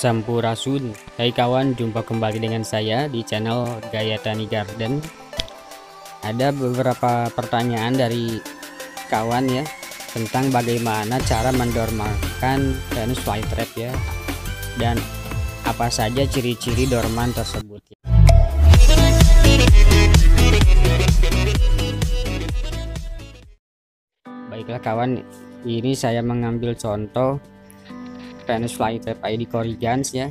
Sampurasun. Hai kawan, jumpa kembali dengan saya di channel Gaya Tani Garden. Ada beberapa pertanyaan dari kawan ya tentang bagaimana cara mendormankan Venus flytrap ya, dan apa saja ciri-ciri dorman tersebut ya. Baiklah kawan, ini saya mengambil contoh Venus flytrap ID corrigans ya,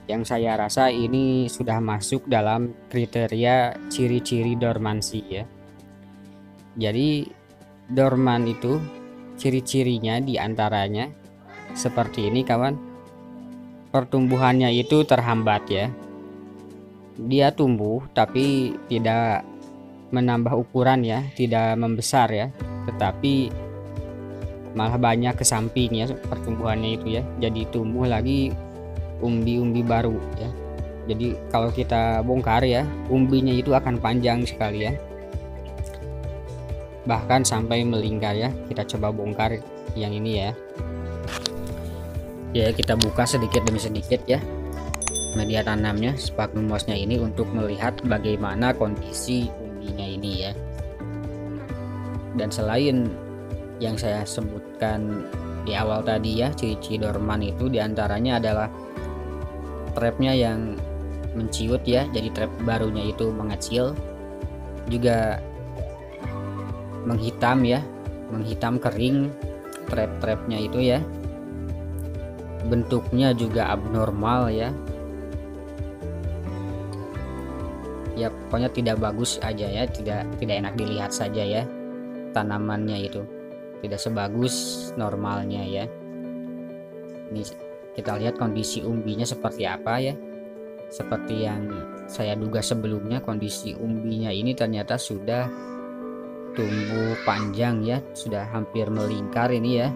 yang saya rasa ini sudah masuk dalam kriteria ciri-ciri dormansi ya. Jadi dorman itu ciri-cirinya diantaranya seperti ini kawan. Pertumbuhannya itu terhambat ya, dia tumbuh tapi tidak menambah ukuran ya, tidak membesar ya, tetapi malah banyak ke samping ya pertumbuhannya itu ya. Jadi tumbuh lagi umbi-umbi baru ya. Jadi kalau kita bongkar ya, umbinya itu akan panjang sekali ya, bahkan sampai melingkar ya. Kita coba bongkar yang ini ya. Ya, kita buka sedikit demi sedikit ya media tanamnya, sphagnum mossnya ini, untuk melihat bagaimana kondisi umbinya ini ya. Dan selain yang saya sebutkan di awal tadi ya, ciri-ciri dorman itu diantaranya adalah trapnya yang menciut ya, jadi trap barunya itu mengecil, juga menghitam ya, menghitam kering trapnya itu ya. Bentuknya juga abnormal ya, ya pokoknya tidak bagus aja ya, tidak enak dilihat saja ya. Tanamannya itu tidak sebagus normalnya ya. Ini kita lihat kondisi umbinya seperti apa ya. Seperti yang saya duga sebelumnya, kondisi umbinya ini ternyata sudah tumbuh panjang ya, sudah hampir melingkar ini ya.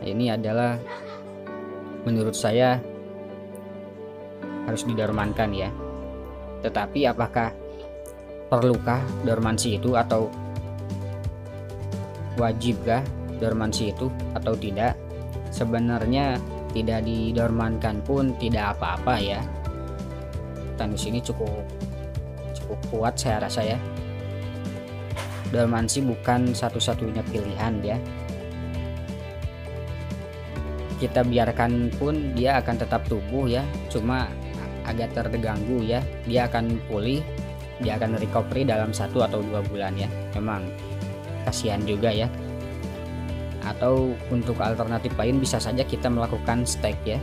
Nah, ini adalah menurut saya harus didormankan ya. Tetapi apakah perlukah dormansi itu, atau wajibkah dormansi itu atau tidak? Sebenarnya tidak didormankan pun tidak apa-apa ya. Venus ini cukup kuat saya rasa ya. Dormansi bukan satu-satunya pilihan ya. Kita biarkan pun dia akan tetap tumbuh ya, cuma agak terganggu ya. Dia akan pulih, dia akan recovery dalam 1 atau 2 bulan ya. Memang kasihan juga ya. Atau untuk alternatif lain bisa saja kita melakukan stek ya,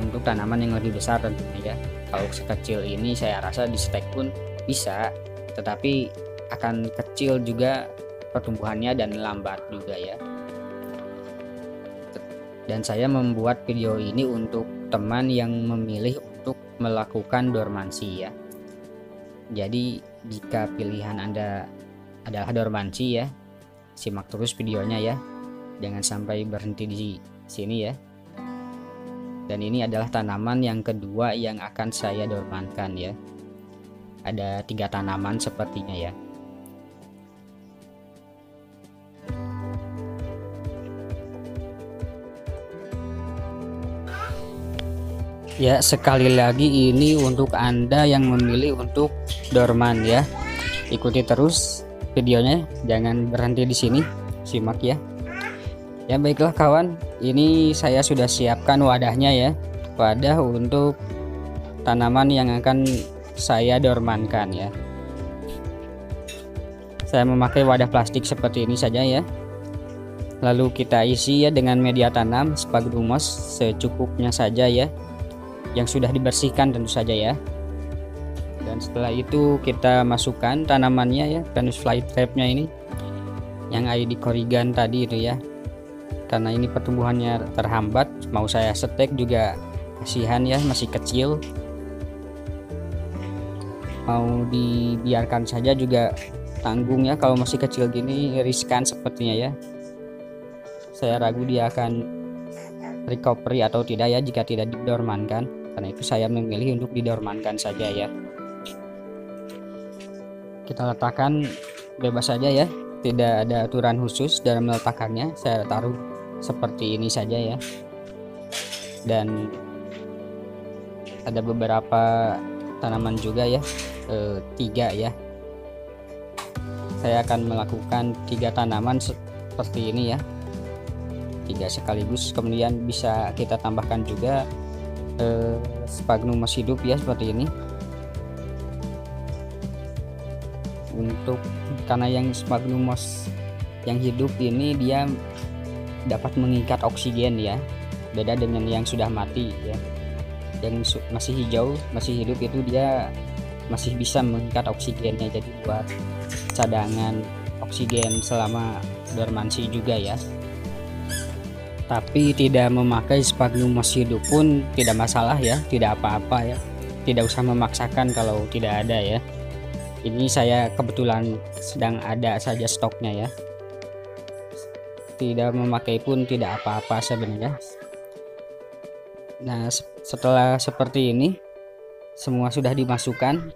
untuk tanaman yang lebih besar tentunya ya. Kalau sekecil ini saya rasa di stek pun bisa, tetapi akan kecil juga pertumbuhannya dan lambat juga ya. Dan saya membuat video ini untuk teman yang memilih untuk melakukan dormansi ya. Jadi jika pilihan Anda adalah dormansi ya, simak terus videonya ya, jangan sampai berhenti di sini ya. Dan ini adalah tanaman yang kedua yang akan saya dormankan ya. Ada 3 tanaman sepertinya ya. Ya, sekali lagi ini untuk Anda yang memilih untuk dorman ya. Ikuti terus videonya, jangan berhenti di sini, simak ya. Ya baiklah kawan, ini saya sudah siapkan wadahnya ya, wadah untuk tanaman yang akan saya dormankan ya. Saya memakai wadah plastik seperti ini saja ya. Lalu kita isi ya dengan media tanam sphagnum moss secukupnya saja ya, yang sudah dibersihkan tentu saja ya. Dan setelah itu kita masukkan tanamannya ya, Venus flytrapnya ini yang ID corrigan tadi itu ya. Karena ini pertumbuhannya terhambat, mau saya setek juga kasihan ya, masih kecil. Mau dibiarkan saja juga tanggung ya, kalau masih kecil gini riskan sepertinya ya. Saya ragu dia akan recovery atau tidak ya jika tidak didormankan. Karena itu saya memilih untuk didormankan saja ya. Kita letakkan bebas saja ya, tidak ada aturan khusus dalam meletakkannya. Saya taruh seperti ini saja ya. dan ada beberapa tanaman juga ya, 3 ya. Saya akan melakukan 3 tanaman seperti ini ya, 3 sekaligus. Kemudian bisa kita tambahkan juga sphagnum moss hidup ya, seperti ini. Untuk karena yang sphagnum moss yang hidup ini dia dapat mengikat oksigen ya, beda dengan yang sudah mati ya. Yang masih hijau, masih hidup itu dia masih bisa mengikat oksigennya, jadi buat cadangan oksigen selama dormansi juga ya. Tapi tidak memakai sphagnum moss hidup pun tidak masalah ya, tidak apa-apa ya, tidak usah memaksakan kalau tidak ada ya. Ini saya kebetulan sedang ada saja stoknya ya, tidak memakai pun tidak apa-apa sebenarnya. Nah, setelah seperti ini semua sudah dimasukkan,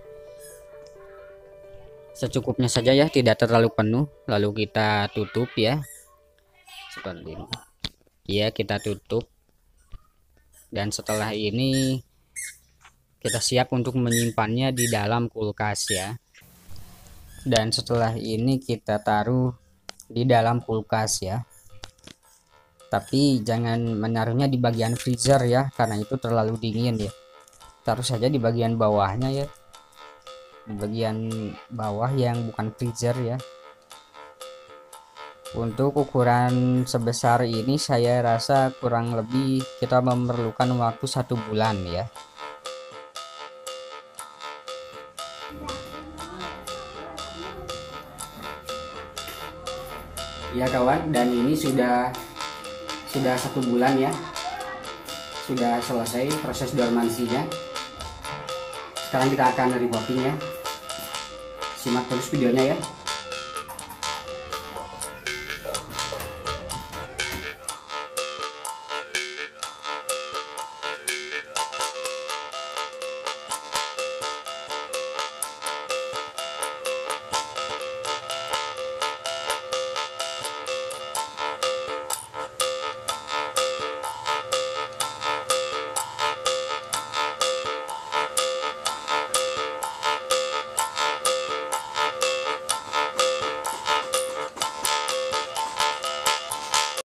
secukupnya saja ya, tidak terlalu penuh. Lalu kita tutup ya, seperti ini ya, kita tutup. Dan setelah ini kita siap untuk menyimpannya di dalam kulkas ya. Dan setelah ini kita taruh di dalam kulkas ya, tapi jangan menaruhnya di bagian freezer ya, karena itu terlalu dingin ya. Taruh saja di bagian bawahnya ya, di bagian bawah yang bukan freezer ya. Untuk ukuran sebesar ini saya rasa kurang lebih kita memerlukan waktu 1 bulan ya. Ya kawan, dan ini sudah 1 bulan ya, sudah selesai proses dormansinya. Sekarang kita akan repotting ya, simak terus videonya ya.